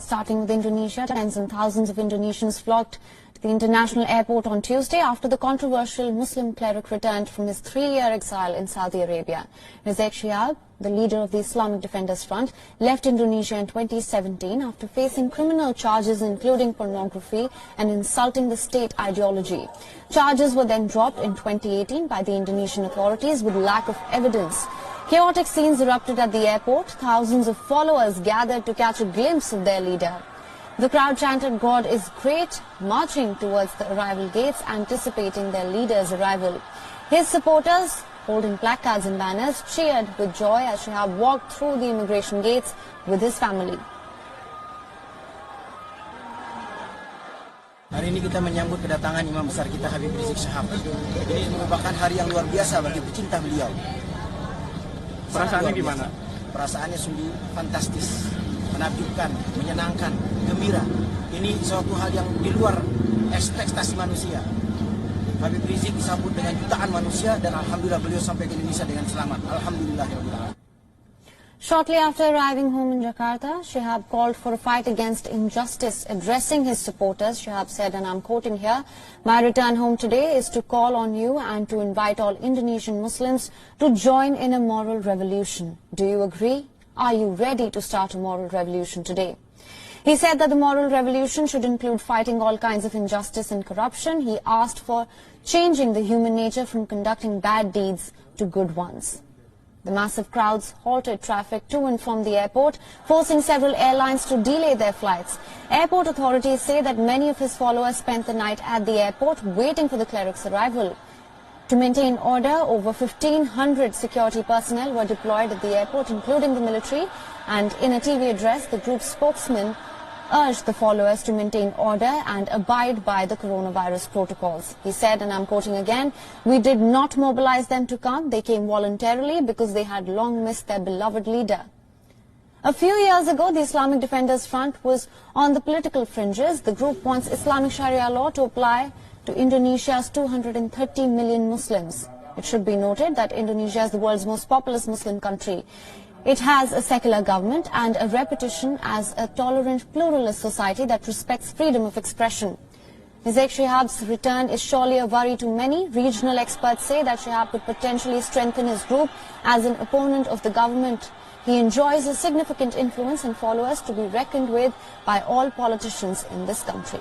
Starting with Indonesia, tens and thousands of Indonesians flocked to the international airport on Tuesday after the controversial Muslim cleric returned from his 3-year exile in Saudi Arabia. Rizieq, the leader of the Islamic Defenders Front, left Indonesia in 2017 after facing criminal charges including pornography and insulting the state ideology. Charges were then dropped in 2018 by the Indonesian authorities with lack of evidence. Chaotic scenes erupted at the airport. Thousands of followers gathered to catch a glimpse of their leader. The crowd chanted, "God is great," marching towards the arrival gates, anticipating their leader's arrival. His supporters, holding placards and banners, cheered with joy as Shihab walked through the immigration gates with his family. Hari ini kita menyambut kedatangan Imam Besar kita Habib Rizieq Shihab. Ini merupakan hari yang luar biasa bagi pecinta beliau. Perasaannya gimana? Perasaannya sungguh fantastis, menakjubkan, menyenangkan, gembira. Ini suatu hal yang di luar ekspektasi manusia. Habib Rizieq disambut dengan jutaan manusia dan alhamdulillah beliau sampai ke Indonesia dengan selamat. Alhamdulillah. Shortly after arriving home in Jakarta, Shihab called for a fight against injustice. Addressing his supporters, Shihab said, and I'm quoting here, "My return home today is to call on you and to invite all Indonesian Muslims to join in a moral revolution. Do you agree? Are you ready to start a moral revolution today?" He said that the moral revolution should include fighting all kinds of injustice and corruption. He asked for changing the human nature from conducting bad deeds to good ones. The massive crowds halted traffic to and from the airport, forcing several airlines to delay their flights. Airport authorities say that many of his followers spent the night at the airport waiting for the cleric's arrival. To maintain order, over 1,500 security personnel were deployed at the airport, including the military, and in a TV address, the group's spokesman urged the followers to maintain order and abide by the coronavirus protocols. He said, and I'm quoting again, "We did not mobilize them to come. They came voluntarily because they had long missed their beloved leader." A few years ago, the Islamic Defenders Front was on the political fringes. The group wants Islamic Sharia law to apply to Indonesia's 230 million Muslims. It should be noted that Indonesia is the world's most populous Muslim country. It has a secular government and a reputation as a tolerant, pluralist society that respects freedom of expression. Rizieq Shihab's return is surely a worry to many. Regional experts say that Shihab could potentially strengthen his group as an opponent of the government. He enjoys a significant influence and followers to be reckoned with by all politicians in this country.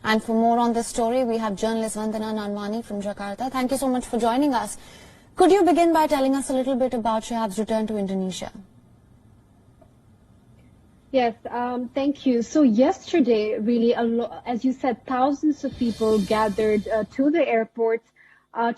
And for more on this story, we have journalist Vandana Nanwani from Jakarta. Thank you so much for joining us. Could you begin by telling us a little bit about Shihab's return to Indonesia? Yes, thank you. So yesterday, really, as you said, thousands of people gathered to the airport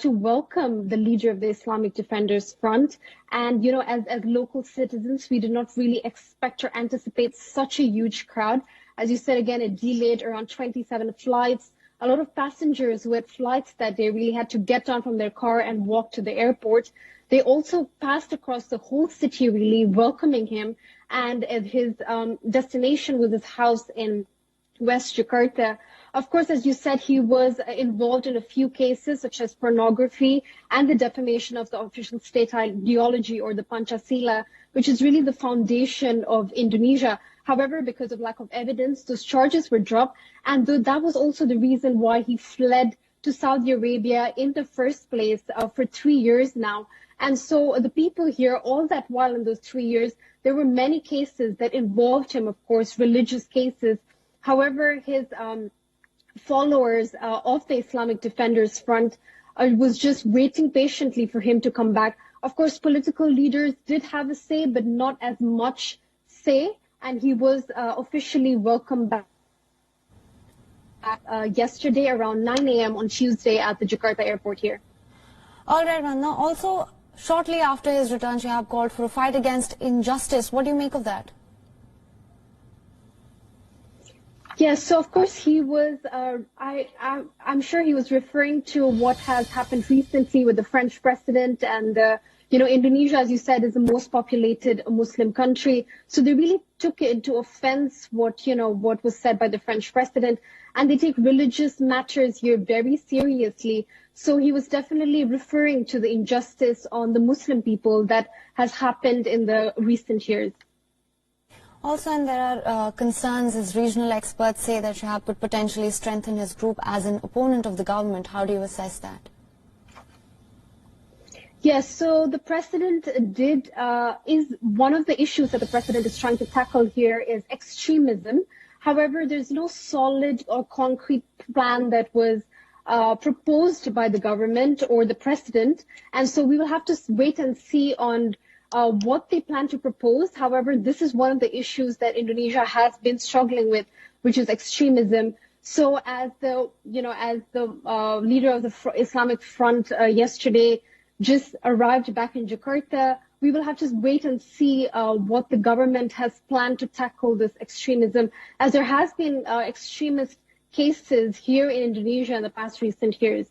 to welcome the leader of the Islamic Defenders Front. And, you know, as local citizens, we did not really expect or anticipate such a huge crowd. As you said, again, it delayed around 27 flights. A lot of passengers who had flights that day really had to get down from their car and walk to the airport. They also passed across the whole city, really welcoming him. And his destination was his house in West Jakarta. Of course, as you said, he was involved in a few cases such as pornography and the defamation of the official state ideology, or the Pancasila, which is really the foundation of Indonesia. However, because of lack of evidence, those charges were dropped, and that was also the reason why he fled to Saudi Arabia in the first place for 3 years now. And so the people here, all that while in those 3 years, there were many cases that involved him, of course, religious cases. However, his followers of the Islamic Defenders Front was just waiting patiently for him to come back. Of course, political leaders did have a say, but not as much say. And he was officially welcomed back yesterday around 9 a.m. on Tuesday at the Jakarta airport here. All right, Vandana. Also, shortly after his return, Shihab called for a fight against injustice. What do you make of that? Yes, so of course he was, I'm sure he was referring to what has happened recently with the French president and Indonesia, as you said, is the most populated Muslim country. So they really took into offense what was said by the French president, and they take religious matters here very seriously. So he was definitely referring to the injustice on the Muslim people that has happened in the recent years. Also, and there are concerns as regional experts say that Shihab could potentially strengthen his group as an opponent of the government. How do you assess that? Yes, so the president is one of the issues that the president is trying to tackle here is extremism. However, there's no solid or concrete plan that was proposed by the government or the president. And so we will have to wait and see on what they plan to propose. However, this is one of the issues that Indonesia has been struggling with, which is extremism. So as the leader of the Islamic Front yesterday just arrived back in Jakarta, we will have to wait and see what the government has planned to tackle this extremism, as there has been extremist cases here in Indonesia in the past recent years.